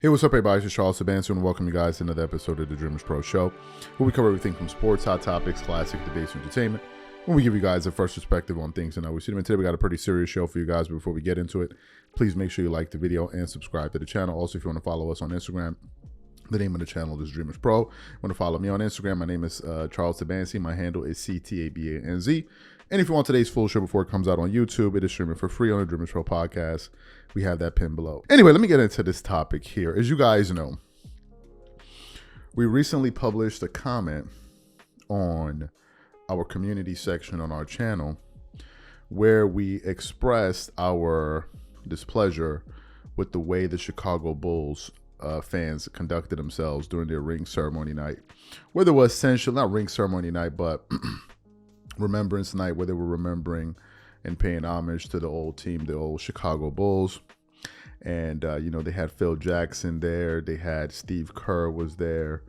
Hey, what's up, everybody? It's Charles Sabansu, and welcome you guys to another episode of the DREAMERSPRO show, where we cover everything from sports, hot topics, classic debates, and entertainment, when we give you guys a first perspective on things and how we see them. And today we got a pretty serious show for you guys. But before we get into it, please make sure you like the video and subscribe to the channel. Also, if you want to follow us on Instagram, the name of the channel is DREAMERSPRO. You want to follow me on Instagram, my name is Charles Sabansu. My handle is CTABANZ. And if you want today's full show before it comes out on YouTube, it is streaming for free on the DREAMERSPRO podcast. We have that pinned below. Anyway, let me get into this topic here. As you guys know, we recently published a comment on our community section on our channel where we expressed our displeasure with the way the Chicago Bulls fans conducted themselves during their ring ceremony night, where there was essentially, not ring ceremony night, but remembrance night, where they were remembering and paying homage to the old team, the old Chicago Bulls. And, you know, they had Phil Jackson there. They had Steve Kerr was there,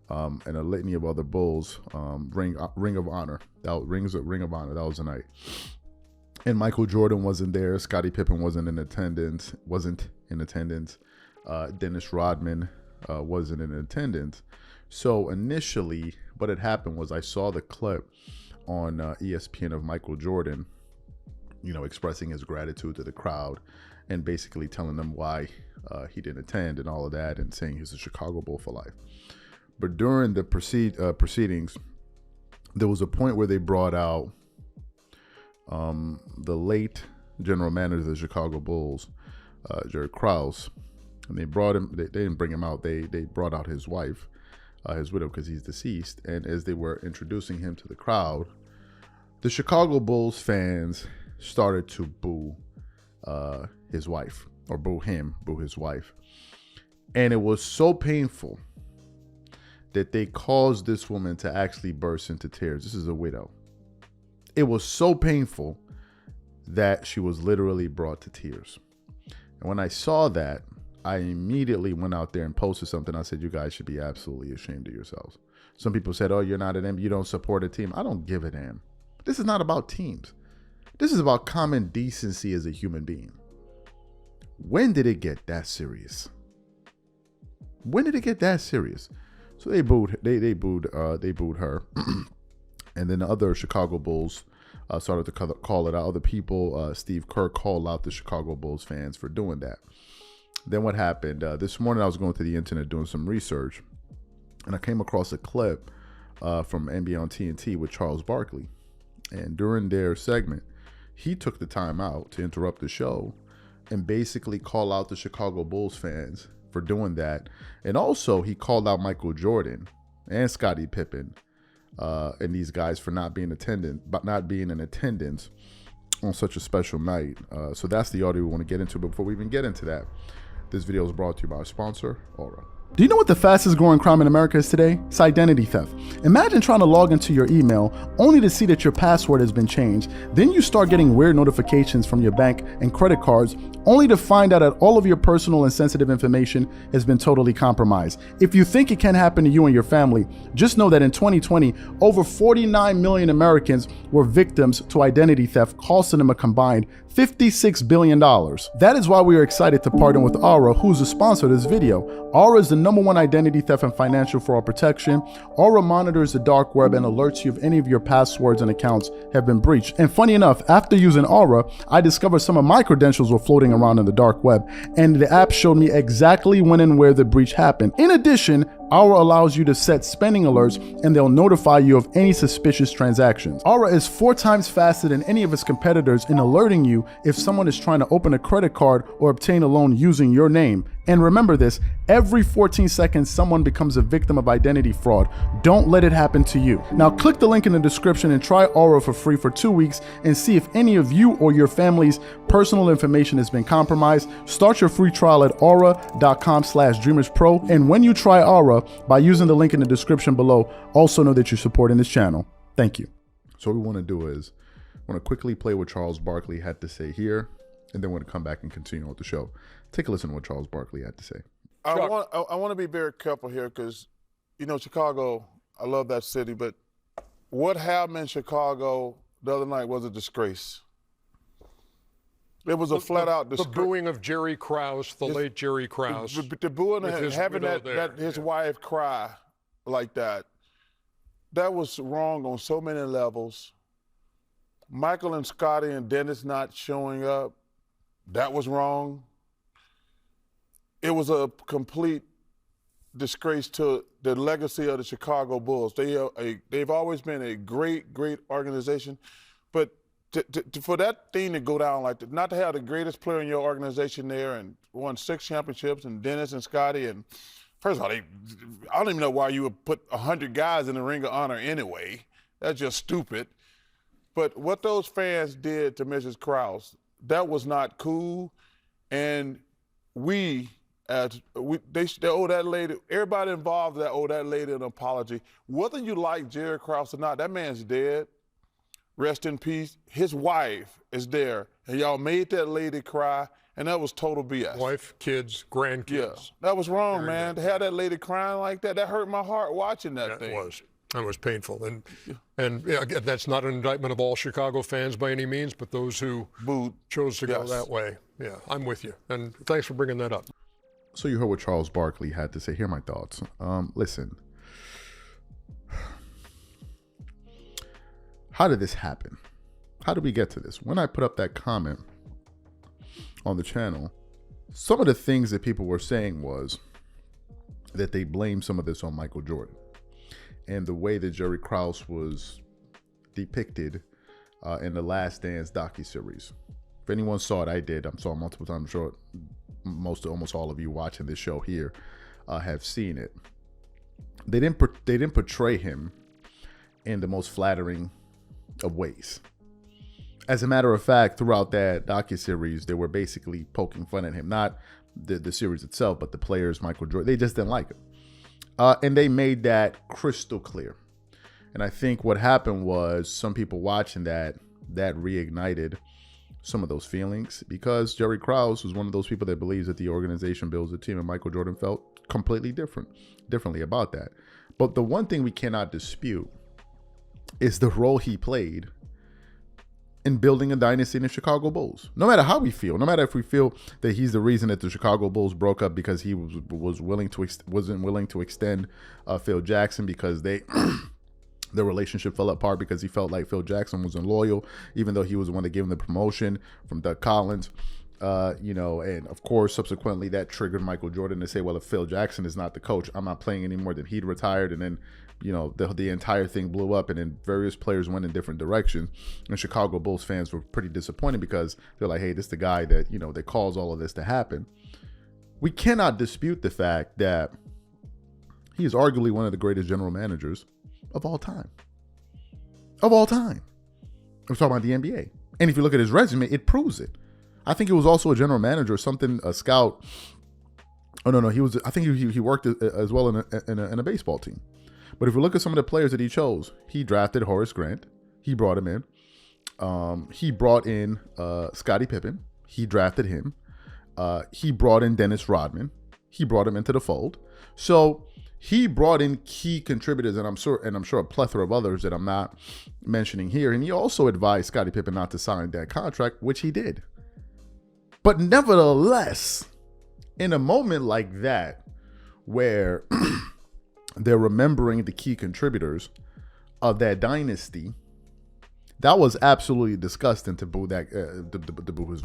and a litany of other Bulls. Ring of Honor. Ring of Honor. That was the night. And Michael Jordan wasn't there. Scottie Pippen wasn't in attendance. Dennis Rodman wasn't in attendance. So initially, what had happened was I saw the clip on ESPN of Michael Jordan, you know, expressing his gratitude to the crowd and basically telling them why he didn't attend and all of that, and saying he's a Chicago Bull for life. But during the proceedings, there was a point where they brought out the late general manager of the Chicago Bulls, Jerry Krause, and they brought him. They didn't bring him out. They brought out his wife, his widow, because he's deceased. And as they were introducing him to the crowd, the Chicago Bulls fans started to boo his wife, or boo his wife. And it was so painful that they caused this woman to actually burst into tears. This is a widow. It was so painful that she was literally brought to tears. And when I saw that, I immediately went out there and posted something. I said, you guys should be absolutely ashamed of yourselves. Some people said, oh, you're not an M, you don't support a team. I don't give a damn. This is not about teams. This is about common decency as a human being. When did it get that serious? When did it get that serious? So they booed her. And then the other Chicago Bulls started to call it out. Other people, Steve Kerr called out the Chicago Bulls fans for doing that. Then what happened? This morning I was going to the internet doing some research, and I came across a clip from NBA on TNT with Charles Barkley. And during their segment, he took the time out to interrupt the show and basically call out the Chicago Bulls fans for doing that. And also he called out Michael Jordan and Scottie Pippen and these guys for not being in attendance on such a special night. So that's the audio we want to get into. But before we even get into that, this video is brought to you by our sponsor, Aura. Do you know what the fastest growing crime in America is today? It's identity theft. Imagine trying to log into your email only to see that your password has been changed. Then you start getting weird notifications from your bank and credit cards, only to find out that all of your personal and sensitive information has been totally compromised. If you think it can happen to you and your family, just know that in 2020, over 49 million Americans were victims to identity theft, costing them a combined $56 billion. That is why we are excited to partner with Aura, who's the sponsor of this video. Aura is the #1 identity theft and financial fraud protection. Aura monitors the dark web and alerts you if any of your passwords and accounts have been breached. And funny enough, after using Aura, I discovered some of my credentials were floating around in the dark web, and the app showed me exactly when and where the breach happened. In addition, Aura allows you to set spending alerts, and they'll notify you of any suspicious transactions. Aura is 4 times faster than any of its competitors in alerting you if someone is trying to open a credit card or obtain a loan using your name. And remember this, every 14 seconds, someone becomes a victim of identity fraud. Don't let it happen to you. Now click the link in the description and try Aura for free for 2 weeks and see if any of you or your family's personal information has been compromised. Start your free trial at aura.com/DREAMERSPRO. And when you try Aura, by using the link in the description below, also know that you're supporting this channel. Thank you. So what we want to do is, I want to quickly play what Charles Barkley had to say here, and then we're going to come back and continue with the show. Take a listen to what Charles Barkley had to say. I want to be very careful here because, you know, Chicago, I love that city, but what happened in Chicago the other night was a disgrace. It was a flat out the booing of Jerry Krause, the late Jerry Krause. The booing with and his having widow his wife cry like that. That was wrong on so many levels. Michael and Scotty and Dennis not showing up, that was wrong. It was a complete disgrace to the legacy of the Chicago Bulls. They've always been a great, great organization, but for that thing to go down like that, not to have the greatest player in your organization there and won 6 championships, and Dennis and Scotty, and first of all, I don't even know why you would put 100 guys in the Ring of Honor anyway. That's just stupid. But what those fans did to Mrs. Krause, that was not cool, and they owe that lady, everybody involved that owe that lady an apology. Whether you like Jerry Krause or not, that man's dead. Rest in peace. His wife is there, and y'all made that lady cry, and that was total BS. Wife, kids, grandkids. Yeah, that was wrong, man. To have that lady crying like that, that hurt my heart watching that thing. It was painful, and yeah, again, that's not an indictment of all Chicago fans by any means, but those who chose to go that way. Yeah, I'm with you, and thanks for bringing that up. So you heard what Charles Barkley had to say. Here are my thoughts. Listen, how did this happen? How did we get to this? When I put up that comment on the channel, some of the things that people were saying was that they blamed some of this on Michael Jordan and the way that Jerry Krause was depicted in the Last Dance docuseries. If anyone saw it, I did. I saw it multiple times. I'm sure almost all of you watching this show here have seen it. They didn't portray him in the most flattering of ways. As a matter of fact, throughout that docuseries, they were basically poking fun at him. Not the series itself, but the players, Michael Jordan. They just didn't like him. And they made that crystal clear. And I think what happened was some people watching that reignited some of those feelings, because Jerry Krause was one of those people that believes that the organization builds a team, and Michael Jordan felt completely differently about that. But the one thing we cannot dispute is the role he played in building a dynasty in the Chicago Bulls. No matter how we feel, no matter if we feel that he's the reason that the Chicago Bulls broke up because he wasn't willing to extend Phil Jackson, because the relationship fell apart because he felt like Phil Jackson wasn't loyal, even though he was the one that gave him the promotion from Doug Collins. And of course, subsequently that triggered Michael Jordan to say, well, if Phil Jackson is not the coach, I'm not playing anymore. Then he'd retired, and then the entire thing blew up, and then various players went in different directions. And Chicago Bulls fans were pretty disappointed because they're like, hey, this is the guy that, that caused all of this to happen. We cannot dispute the fact that he is arguably one of the greatest general managers of all time. Of all time. I'm talking about the NBA. And if you look at his resume, it proves it. I think he was also a general manager or something, a scout. Oh, no, he was. I think he worked as well in a baseball team. But if you look at some of the players that he chose, he drafted Horace Grant. He brought him in. He brought in Scottie Pippen. He drafted him. He brought in Dennis Rodman. He brought him into the fold. So he brought in key contributors, and I'm sure a plethora of others that I'm not mentioning here. And he also advised Scottie Pippen not to sign that contract, which he did. But nevertheless, in a moment like that, where they're remembering the key contributors of that dynasty, that was absolutely disgusting to boo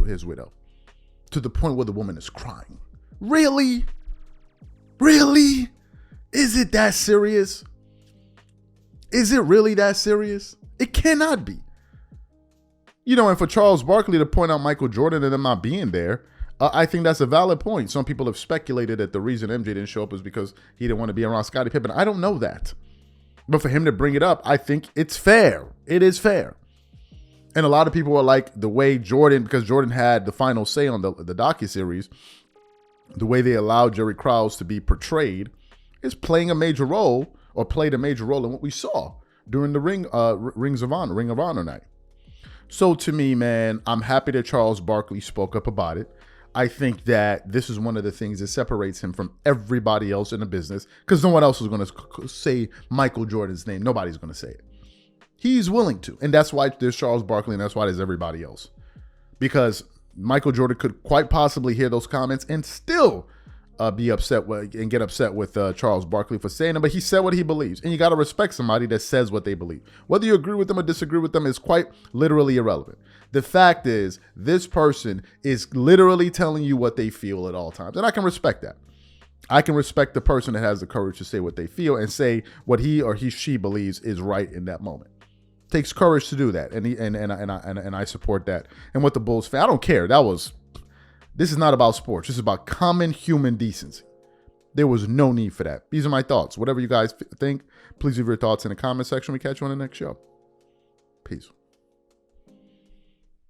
his widow, to the point where the woman is crying. Really? Really? Is it that serious? Is it really that serious? It cannot be. And for Charles Barkley to point out Michael Jordan and them not being there, I think that's a valid point. Some people have speculated that the reason MJ didn't show up is because he didn't want to be around Scottie Pippen. I don't know that. But for him to bring it up, I think it's fair. It is fair. And a lot of people are like, the way Jordan, because Jordan had the final say on the docuseries, the way they allowed Jerry Krause to be portrayed is playing a major role, or played a major role in what we saw during the Ring of Honor night. So to me, man, I'm happy that Charles Barkley spoke up about it. I think that this is one of the things that separates him from everybody else in the business, because no one else is going to say Michael Jordan's name. Nobody's going to say it. He's willing to. And that's why there's Charles Barkley, and that's why there's everybody else. Because Michael Jordan could quite possibly hear those comments and still be upset and get upset with Charles Barkley for saying it, but he said what he believes, and you got to respect somebody that says what they believe. Whether you agree with them or disagree with them is quite literally irrelevant. The fact is, this person is literally telling you what they feel at all times, and I can respect that. I can respect the person that has the courage to say what they feel and say what she believes is right in that moment. It takes courage to do that, and I support that. And what the Bulls fan, I don't care. This is not about sports. This is about common human decency. There was no need for that. These are my thoughts. Whatever you guys think, please leave your thoughts in the comment section. We catch you on the next show. Peace.